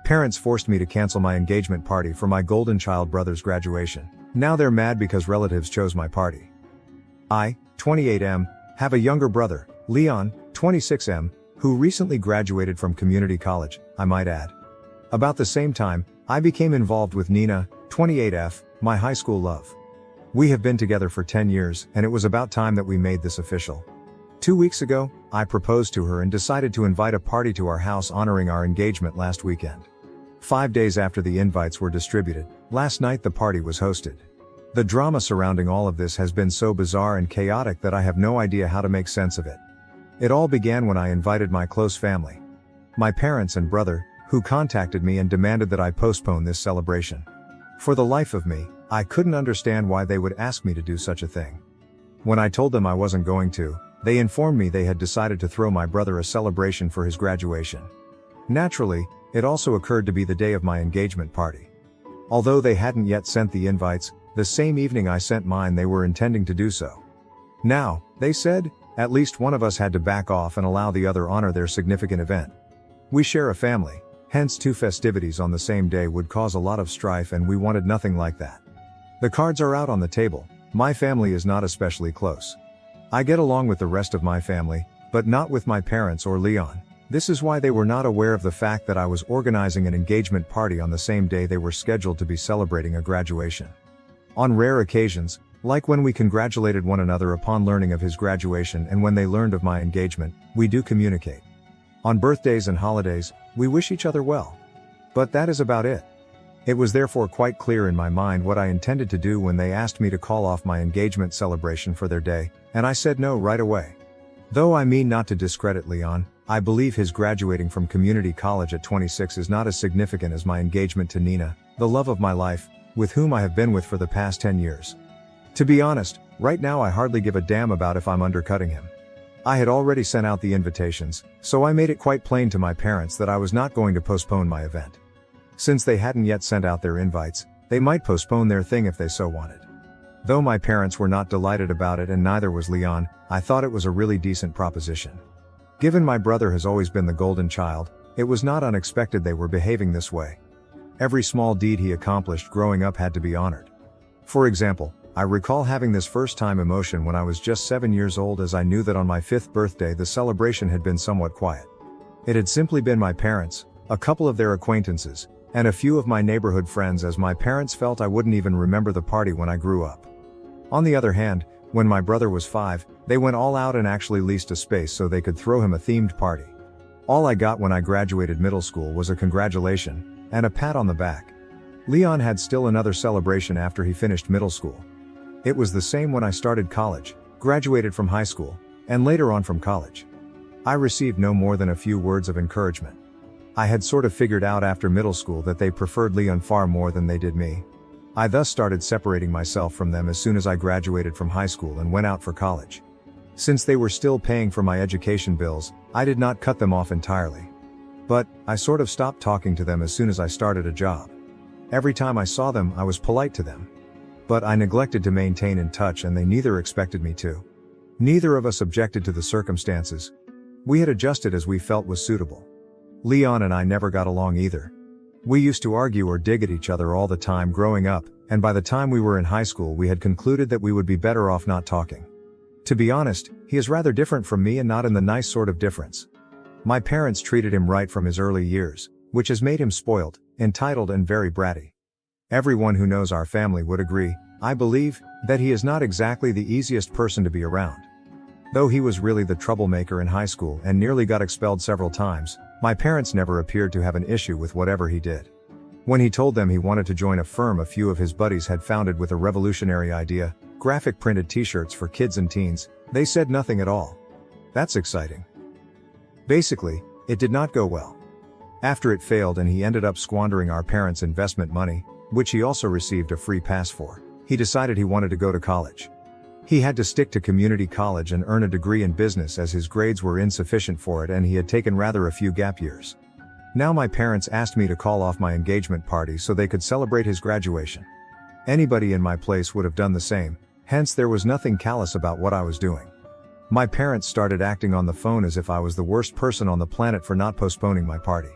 Parents forced me to cancel my engagement party for my golden child brother's graduation. Now they're mad because relatives chose my party. I, 28M, have a younger brother, Leon, 26M, who recently graduated from community college, I might add. About the same time, I became involved with Nina, 28F, my high school love. We have been together for 10 years, and it was about time that we made this official. 2 weeks ago, I proposed to her and decided to invite a party to our house honoring our engagement last weekend. 5 days after the invites were distributed, last night the party was hosted. The drama surrounding all of this has been so bizarre and chaotic that I have no idea how to make sense of it. It all began when I invited my close family, my parents and brother, who contacted me and demanded that I postpone this celebration. For the life of me, I couldn't understand why they would ask me to do such a thing. When I told them I wasn't going to, they informed me they had decided to throw my brother a celebration for his graduation. Naturally, it also occurred to be the day of my engagement party. Although they hadn't yet sent the invites, the same evening I sent mine they were intending to do so. Now, they said, at least one of us had to back off and allow the other honor their significant event. We share a family, hence 2 festivities on the same day would cause a lot of strife and we wanted nothing like that. The cards are out on the table. My family is not especially close. I get along with the rest of my family, but not with my parents or Leon. This is why they were not aware of the fact that I was organizing an engagement party on the same day they were scheduled to be celebrating a graduation. On rare occasions, like when we congratulated one another upon learning of his graduation and when they learned of my engagement, we do communicate. On birthdays and holidays, we wish each other well. But that is about it. It was therefore quite clear in my mind what I intended to do when they asked me to call off my engagement celebration for their day, and I said no right away. Though I mean not to discredit Leon, I believe his graduating from community college at 26 is not as significant as my engagement to Nina, the love of my life, with whom I have been with for the past 10 years. To be honest, right now I hardly give a damn about if I'm undercutting him. I had already sent out the invitations, so I made it quite plain to my parents that I was not going to postpone my event. Since they hadn't yet sent out their invites, they might postpone their thing if they so wanted. Though my parents were not delighted about it and neither was Leon, I thought it was a really decent proposition. Given my brother has always been the golden child, it was not unexpected they were behaving this way. Every small deed he accomplished growing up had to be honored. For example, I recall having this first-time emotion when I was just 7 years old, as I knew that on my 5th birthday the celebration had been somewhat quiet. It had simply been my parents, a couple of their acquaintances, and a few of my neighborhood friends, as my parents felt I wouldn't even remember the party when I grew up. On the other hand, when my brother was 5, they went all out and actually leased a space so they could throw him a themed party. All I got when I graduated middle school was a congratulation and a pat on the back. Leon had still another celebration after he finished middle school. It was the same when I started college, graduated from high school, and later on from college. I received no more than a few words of encouragement. I had sort of figured out after middle school that they preferred Leon far more than they did me. I thus started separating myself from them as soon as I graduated from high school and went out for college. Since they were still paying for my education bills, I did not cut them off entirely. But, I sort of stopped talking to them as soon as I started a job. Every time I saw them, I was polite to them. But I neglected to maintain in touch and they neither expected me to. Neither of us objected to the circumstances. We had adjusted as we felt was suitable. Leon and I never got along either. We used to argue or dig at each other all the time growing up, and by the time we were in high school we had concluded that we would be better off not talking. To be honest, he is rather different from me and not in the nice sort of difference. My parents treated him right from his early years, which has made him spoiled, entitled and very bratty. Everyone who knows our family would agree, I believe, that he is not exactly the easiest person to be around. Though he was really the troublemaker in high school and nearly got expelled several times, my parents never appeared to have an issue with whatever he did. When he told them he wanted to join a firm a few of his buddies had founded with a revolutionary idea, graphic printed t-shirts for kids and teens, they said nothing at all. That's exciting. Basically, it did not go well. After it failed and he ended up squandering our parents' investment money, which he also received a free pass for, he decided he wanted to go to college. He had to stick to community college and earn a degree in business as his grades were insufficient for it and he had taken rather a few gap years. Now my parents asked me to call off my engagement party so they could celebrate his graduation. Anybody in my place would have done the same, hence there was nothing callous about what I was doing. My parents started acting on the phone as if I was the worst person on the planet for not postponing my party.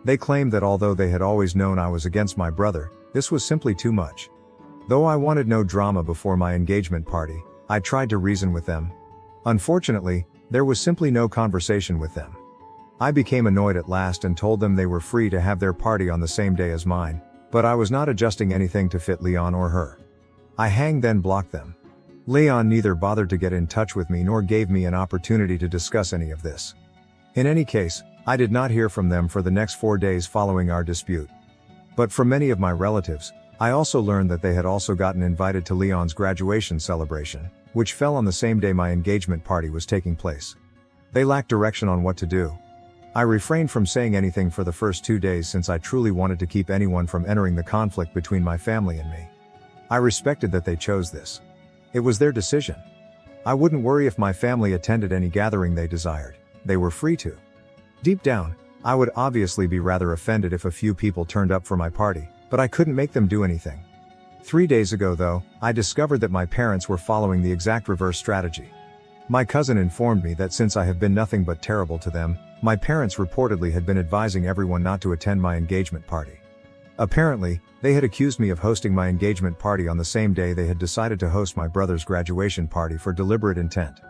They claimed that although they had always known I was against my brother, this was simply too much. Though I wanted no drama before my engagement party, I tried to reason with them. Unfortunately, there was simply no conversation with them. I became annoyed at last and told them they were free to have their party on the same day as mine, but I was not adjusting anything to fit Leon or her. I then blocked them. Leon neither bothered to get in touch with me nor gave me an opportunity to discuss any of this. In any case, I did not hear from them for the next 4 days following our dispute. But from many of my relatives, I also learned that they had also gotten invited to Leon's graduation celebration, which fell on the same day my engagement party was taking place. They lacked direction on what to do. I refrained from saying anything for the first 2 days since I truly wanted to keep anyone from entering the conflict between my family and me. I respected that they chose this. It was their decision. I wouldn't worry if my family attended any gathering they desired. They were free to. Deep down, I would obviously be rather offended if a few people turned up for my party, but I couldn't make them do anything. 3 days ago though, I discovered that my parents were following the exact reverse strategy. My cousin informed me that since I have been nothing but terrible to them, my parents reportedly had been advising everyone not to attend my engagement party. Apparently, they had accused me of hosting my engagement party on the same day they had decided to host my brother's graduation party for deliberate intent.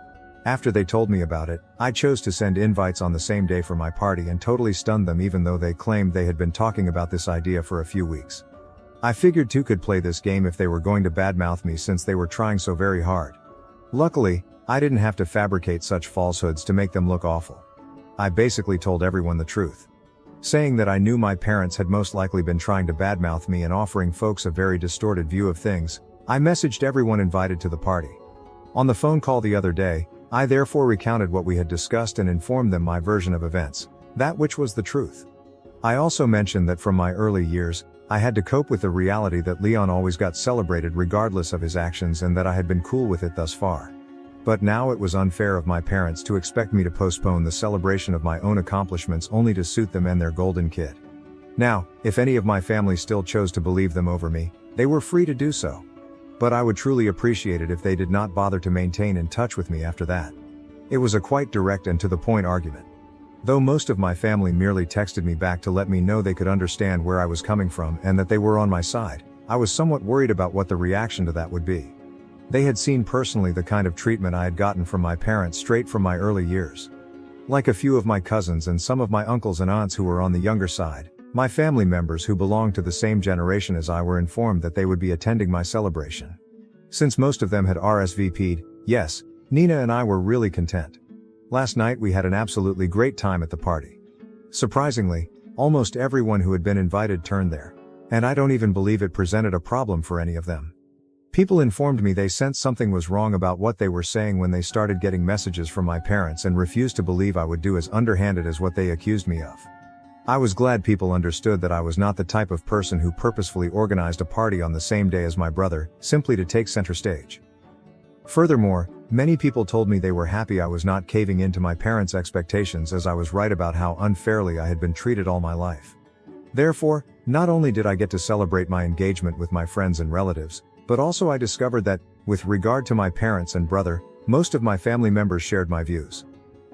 After they told me about it, I chose to send invites on the same day for my party and totally stunned them even though they claimed they had been talking about this idea for a few weeks. I figured two could play this game if they were going to badmouth me since they were trying so very hard. Luckily, I didn't have to fabricate such falsehoods to make them look awful. I basically told everyone the truth. Saying that I knew my parents had most likely been trying to badmouth me and offering folks a very distorted view of things, I messaged everyone invited to the party. On the phone call the other day, I therefore recounted what we had discussed and informed them my version of events, that which was the truth. I also mentioned that from my early years, I had to cope with the reality that Leon always got celebrated regardless of his actions and that I had been cool with it thus far. But now it was unfair of my parents to expect me to postpone the celebration of my own accomplishments only to suit them and their golden kid. Now, if any of my family still chose to believe them over me, they were free to do so. But I would truly appreciate it if they did not bother to maintain in touch with me after that. It was a quite direct and to the point argument. Though most of my family merely texted me back to let me know they could understand where I was coming from and that they were on my side, I was somewhat worried about what the reaction to that would be. They had seen personally the kind of treatment I had gotten from my parents straight from my early years. Like a few of my cousins and some of my uncles and aunts who were on the younger side, my family members who belonged to the same generation as I were informed that they would be attending my celebration. Since most of them had RSVP'd, yes, Nina and I were really content. Last night we had an absolutely great time at the party. Surprisingly, almost everyone who had been invited turned there, and I don't even believe it presented a problem for any of them. People informed me they sensed something was wrong about what they were saying when they started getting messages from my parents and refused to believe I would do as underhanded as what they accused me of. I was glad people understood that I was not the type of person who purposefully organized a party on the same day as my brother, simply to take center stage. Furthermore, many people told me they were happy I was not caving in to my parents' expectations as I was right about how unfairly I had been treated all my life. Therefore, not only did I get to celebrate my engagement with my friends and relatives, but also I discovered that, with regard to my parents and brother, most of my family members shared my views.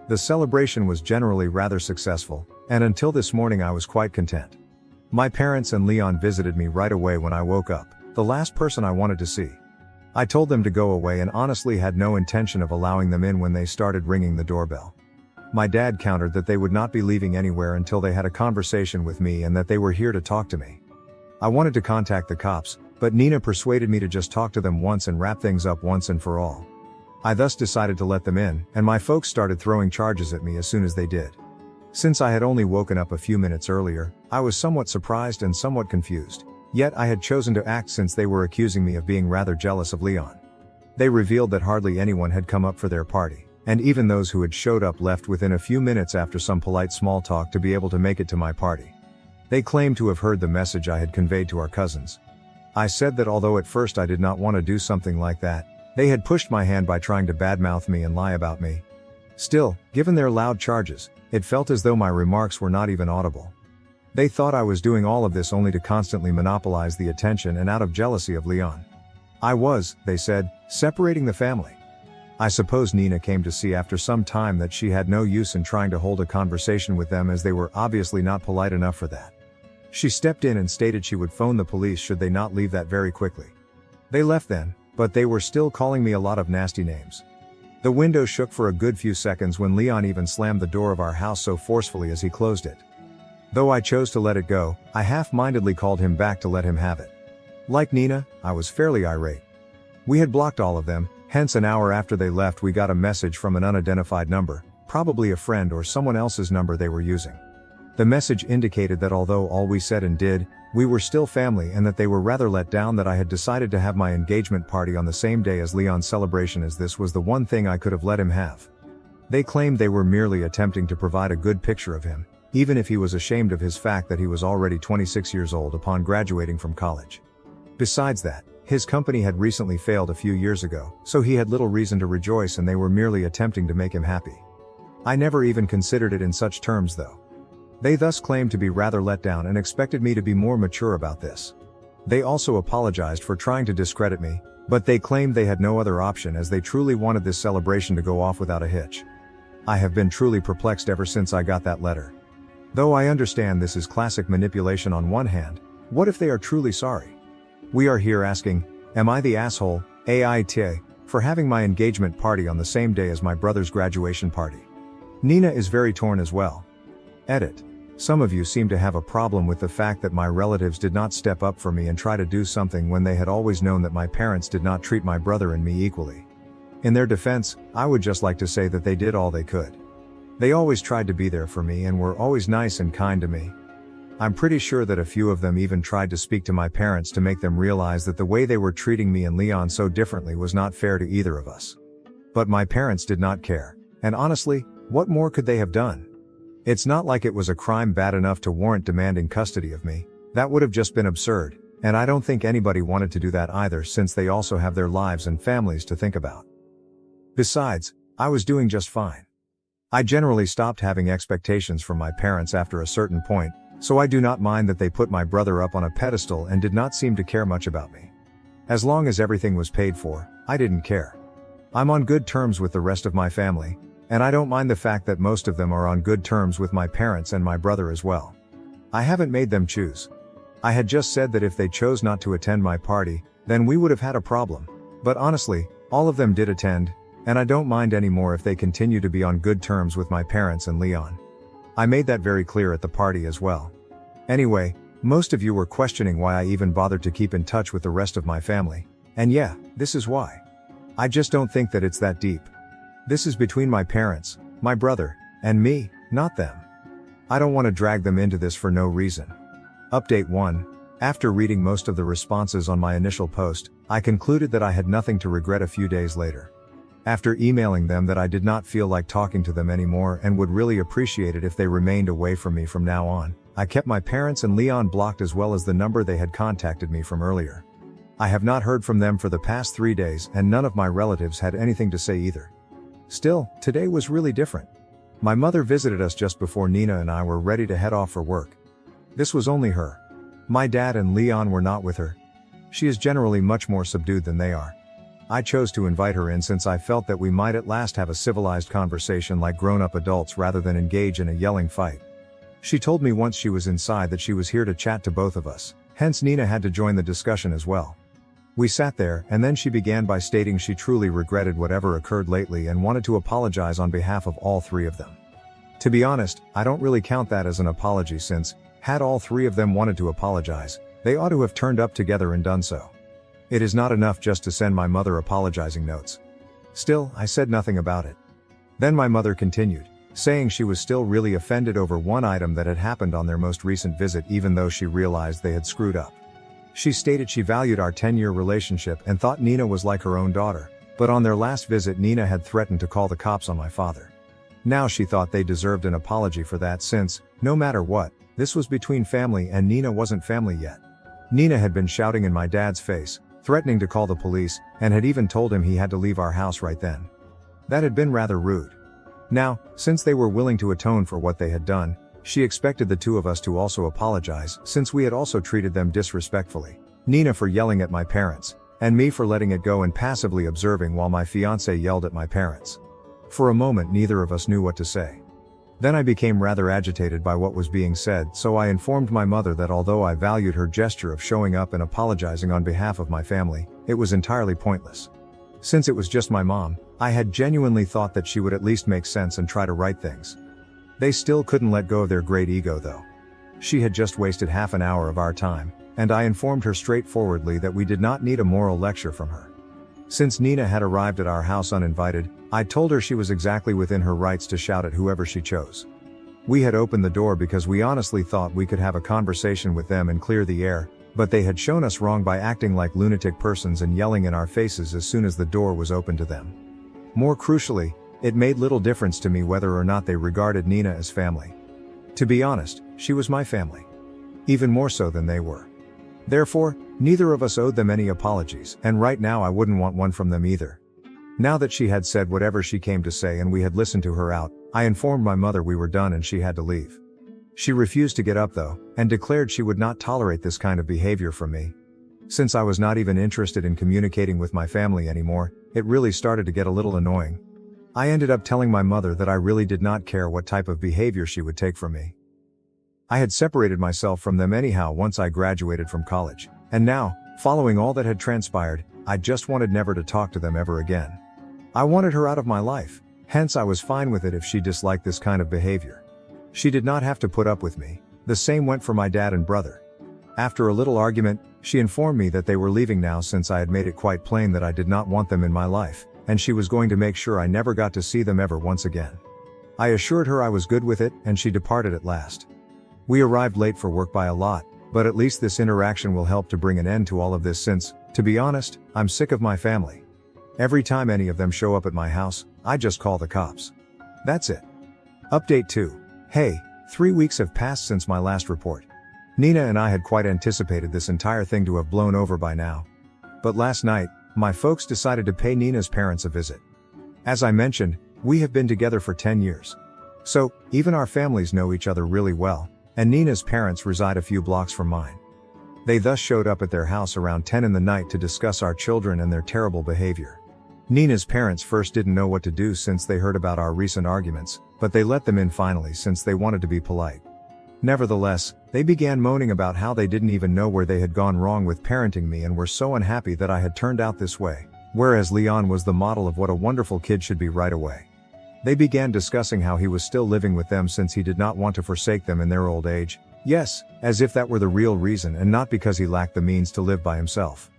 The celebration was generally rather successful, and until this morning I was quite content. My parents and Leon visited me right away when I woke up, the last person I wanted to see. I told them to go away and honestly had no intention of allowing them in when they started ringing the doorbell. My dad countered that they would not be leaving anywhere until they had a conversation with me and that they were here to talk to me. I wanted to contact the cops, but Nina persuaded me to just talk to them once and wrap things up once and for all. I thus decided to let them in, and my folks started throwing charges at me as soon as they did. Since I had only woken up a few minutes earlier, I was somewhat surprised and somewhat confused, yet I had chosen to act since they were accusing me of being rather jealous of Leon. They revealed that hardly anyone had come up for their party, and even those who had showed up left within a few minutes after some polite small talk to be able to make it to my party. They claimed to have heard the message I had conveyed to our cousins. I said that although at first I did not want to do something like that, they had pushed my hand by trying to badmouth me and lie about me. Still, given their loud charges, it felt as though my remarks were not even audible. They thought I was doing all of this only to constantly monopolize the attention and out of jealousy of Leon. I was, they said, separating the family. I suppose Nina came to see after some time that she had no use in trying to hold a conversation with them, as they were obviously not polite enough for that. She stepped in and stated she would phone the police should they not leave that very quickly. They left then, but they were still calling me a lot of nasty names. The window shook for a good few seconds when Leon even slammed the door of our house so forcefully as he closed it. Though I chose to let it go, I half-mindedly called him back to let him have it. Like Nina, I was fairly irate. We had blocked all of them, hence an hour after they left we got a message from an unidentified number, probably a friend or someone else's number they were using. The message indicated that although all we said and did, we were still family, and that they were rather let down that I had decided to have my engagement party on the same day as Leon's celebration, as this was the one thing I could have let him have. They claimed they were merely attempting to provide a good picture of him, even if he was ashamed of his fact that he was already 26 years old upon graduating from college. Besides that, his company had recently failed a few years ago, so he had little reason to rejoice, and they were merely attempting to make him happy. I never even considered it in such terms though. They thus claimed to be rather let down and expected me to be more mature about this. They also apologized for trying to discredit me, but they claimed they had no other option, as they truly wanted this celebration to go off without a hitch. I have been truly perplexed ever since I got that letter. Though I understand this is classic manipulation on one hand, what if they are truly sorry? We are here asking, am I the asshole, AITA, for having my engagement party on the same day as my brother's graduation party? Nina is very torn as well. Edit. Some of you seem to have a problem with the fact that my relatives did not step up for me and try to do something when they had always known that my parents did not treat my brother and me equally. In their defense, I would just like to say that they did all they could. They always tried to be there for me and were always nice and kind to me. I'm pretty sure that a few of them even tried to speak to my parents to make them realize that the way they were treating me and Leon so differently was not fair to either of us. But my parents did not care, and honestly, what more could they have done? It's not like it was a crime bad enough to warrant demanding custody of me. That would have just been absurd, and I don't think anybody wanted to do that either, since they also have their lives and families to think about. Besides, I was doing just fine. I generally stopped having expectations from my parents after a certain point, so I do not mind that they put my brother up on a pedestal and did not seem to care much about me. As long as everything was paid for, I didn't care. I'm on good terms with the rest of my family, and I don't mind the fact that most of them are on good terms with my parents and my brother as well. I haven't made them choose. I had just said that if they chose not to attend my party, then we would have had a problem. But honestly, all of them did attend, and I don't mind anymore if they continue to be on good terms with my parents and Leon. I made that very clear at the party as well. Anyway, most of you were questioning why I even bothered to keep in touch with the rest of my family. And yeah, this is why. I just don't think that it's that deep. This is between my parents, my brother, and me, not them. I don't want to drag them into this for no reason. Update 1. After reading most of the responses on my initial post, I concluded that I had nothing to regret a few days later. After emailing them that I did not feel like talking to them anymore and would really appreciate it if they remained away from me from now on, I kept my parents and Leon blocked, as well as the number they had contacted me from earlier. I have not heard from them for the past 3 days, and none of my relatives had anything to say either. Still, today was really different. My mother visited us just before Nina and I were ready to head off for work. This was only her. My dad and Leon were not with her. She is generally much more subdued than they are. I chose to invite her in since I felt that we might at last have a civilized conversation like grown-up adults rather than engage in a yelling fight. She told me once she was inside that she was here to chat to both of us, hence Nina had to join the discussion as well. We sat there, and then she began by stating she truly regretted whatever occurred lately and wanted to apologize on behalf of all 3 of them. To be honest, I don't really count that as an apology, since, had all 3 of them wanted to apologize, they ought to have turned up together and done so. It is not enough just to send my mother apologizing notes. Still, I said nothing about it. Then my mother continued, saying she was still really offended over one item that had happened on their most recent visit, even though she realized they had screwed up. She stated she valued our 10-year relationship and thought Nina was like her own daughter, but on their last visit Nina had threatened to call the cops on my father. Now she thought they deserved an apology for that, since, no matter what, this was between family and Nina wasn't family yet. Nina had been shouting in my dad's face, threatening to call the police, and had even told him he had to leave our house right then. That had been rather rude. Now, since they were willing to atone for what they had done, she expected the 2 of us to also apologize, since we had also treated them disrespectfully. Nina for yelling at my parents, and me for letting it go and passively observing while my fiancé yelled at my parents. For a moment neither of us knew what to say. Then I became rather agitated by what was being said, so I informed my mother that although I valued her gesture of showing up and apologizing on behalf of my family, it was entirely pointless. Since it was just my mom, I had genuinely thought that she would at least make sense and try to right things. They still couldn't let go of their great ego though. She had just wasted half an hour of our time, and I informed her straightforwardly that we did not need a moral lecture from her. Since Nina had arrived at our house uninvited, I told her she was exactly within her rights to shout at whoever she chose. We had opened the door because we honestly thought we could have a conversation with them and clear the air, but they had shown us wrong by acting like lunatic persons and yelling in our faces as soon as the door was opened to them. More crucially, it made little difference to me whether or not they regarded Nina as family. To be honest, she was my family. Even more so than they were. Therefore, neither of us owed them any apologies, and right now I wouldn't want one from them either. Now that she had said whatever she came to say and we had listened to her out, I informed my mother we were done and she had to leave. She refused to get up though, and declared she would not tolerate this kind of behavior from me. Since I was not even interested in communicating with my family anymore, it really started to get a little annoying. I ended up telling my mother that I really did not care what type of behavior she would take from me. I had separated myself from them anyhow once I graduated from college, and now, following all that had transpired, I just wanted never to talk to them ever again. I wanted her out of my life, hence I was fine with it if she disliked this kind of behavior. She did not have to put up with me. The same went for my dad and brother. After a little argument, she informed me that they were leaving now since I had made it quite plain that I did not want them in my life, and she was going to make sure I never got to see them ever once again. I assured her I was good with it, and she departed at last. We arrived late for work by a lot, but at least this interaction will help to bring an end to all of this since, to be honest, I'm sick of my family. Every time any of them show up at my house, I just call the cops. That's it. Update 2. Hey, 3 weeks have passed since my last report. Nina and I had quite anticipated this entire thing to have blown over by now. But last night, my folks decided to pay Nina's parents a visit. As I mentioned, we have been together for 10 years. So, even our families know each other really well, and Nina's parents reside a few blocks from mine. They thus showed up at their house around 10 in the night to discuss our children and their terrible behavior. Nina's parents first didn't know what to do since they heard about our recent arguments, but they let them in finally since they wanted to be polite. Nevertheless, they began moaning about how they didn't even know where they had gone wrong with parenting me and were so unhappy that I had turned out this way, whereas Leon was the model of what a wonderful kid should be right away. They began discussing how he was still living with them since he did not want to forsake them in their old age. Yes, as if that were the real reason and not because he lacked the means to live by himself.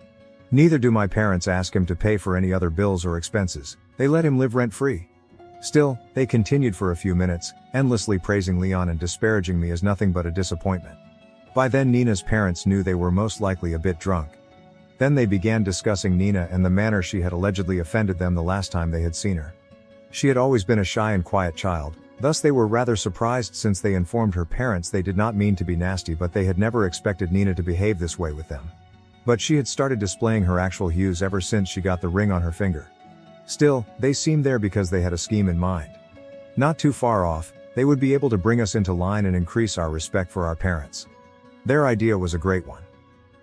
Neither do my parents ask him to pay for any other bills or expenses. They let him live rent-free. Still, they continued for a few minutes, endlessly praising Leon and disparaging me as nothing but a disappointment. By then Nina's parents knew they were most likely a bit drunk. Then they began discussing Nina and the manner she had allegedly offended them the last time they had seen her. She had always been a shy and quiet child, thus they were rather surprised since they informed her parents they did not mean to be nasty, but they had never expected Nina to behave this way with them. But she had started displaying her actual hues ever since she got the ring on her finger. Still, they seemed there because they had a scheme in mind. Not too far off, they would be able to bring us into line and increase our respect for our parents. Their idea was a great one.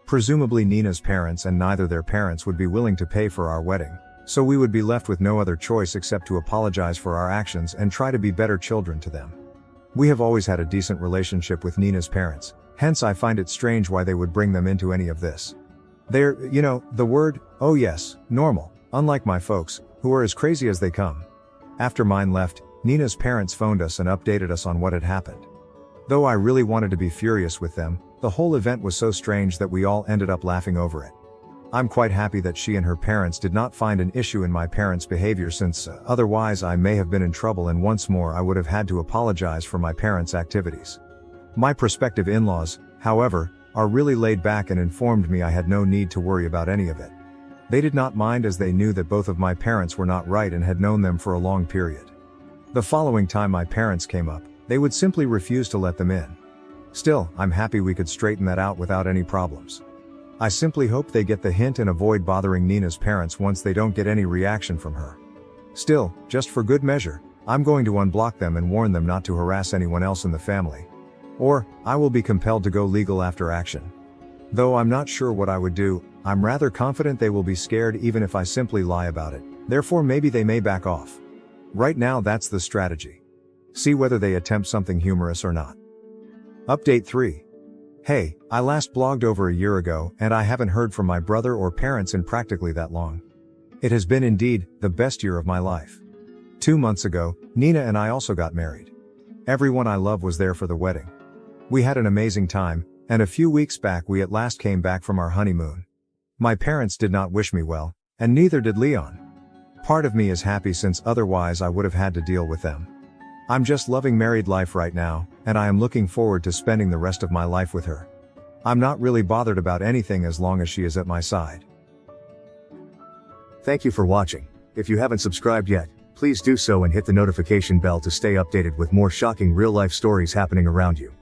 Presumably Nina's parents and neither their parents would be willing to pay for our wedding, so we would be left with no other choice except to apologize for our actions and try to be better children to them. We have always had a decent relationship with Nina's parents, hence I find it strange why they would bring them into any of this. They're, the word, oh yes, normal, unlike my folks, who are as crazy as they come. After mine left, Nina's parents phoned us and updated us on what had happened. Though I really wanted to be furious with them, the whole event was so strange that we all ended up laughing over it. I'm quite happy that she and her parents did not find an issue in my parents' behavior since, otherwise I may have been in trouble and once more I would have had to apologize for my parents' activities. My prospective in-laws, however, are really laid back and informed me I had no need to worry about any of it. They did not mind as they knew that both of my parents were not right and had known them for a long period. The following time my parents came up, they would simply refuse to let them in. Still, I'm happy we could straighten that out without any problems. I simply hope they get the hint and avoid bothering Nina's parents once they don't get any reaction from her. Still, just for good measure, I'm going to unblock them and warn them not to harass anyone else in the family. Or, I will be compelled to go legal after action. Though I'm not sure what I would do, I'm rather confident they will be scared even if I simply lie about it, therefore maybe they may back off. Right now that's the strategy. See whether they attempt something humorous or not. Update 3. Hey, I last blogged over a year ago and I haven't heard from my brother or parents in practically that long. It has been indeed the best year of my life. 2 months ago, Nina and I also got married. Everyone I love was there for the wedding. We had an amazing time, and a few weeks back we at last came back from our honeymoon. My parents did not wish me well, and neither did Leon. Part of me is happy since otherwise I would have had to deal with them. I'm just loving married life right now, and I am looking forward to spending the rest of my life with her. I'm not really bothered about anything as long as she is at my side. Thank you for watching. If you haven't subscribed yet, please do so and hit the notification bell to stay updated with more shocking real-life stories happening around you.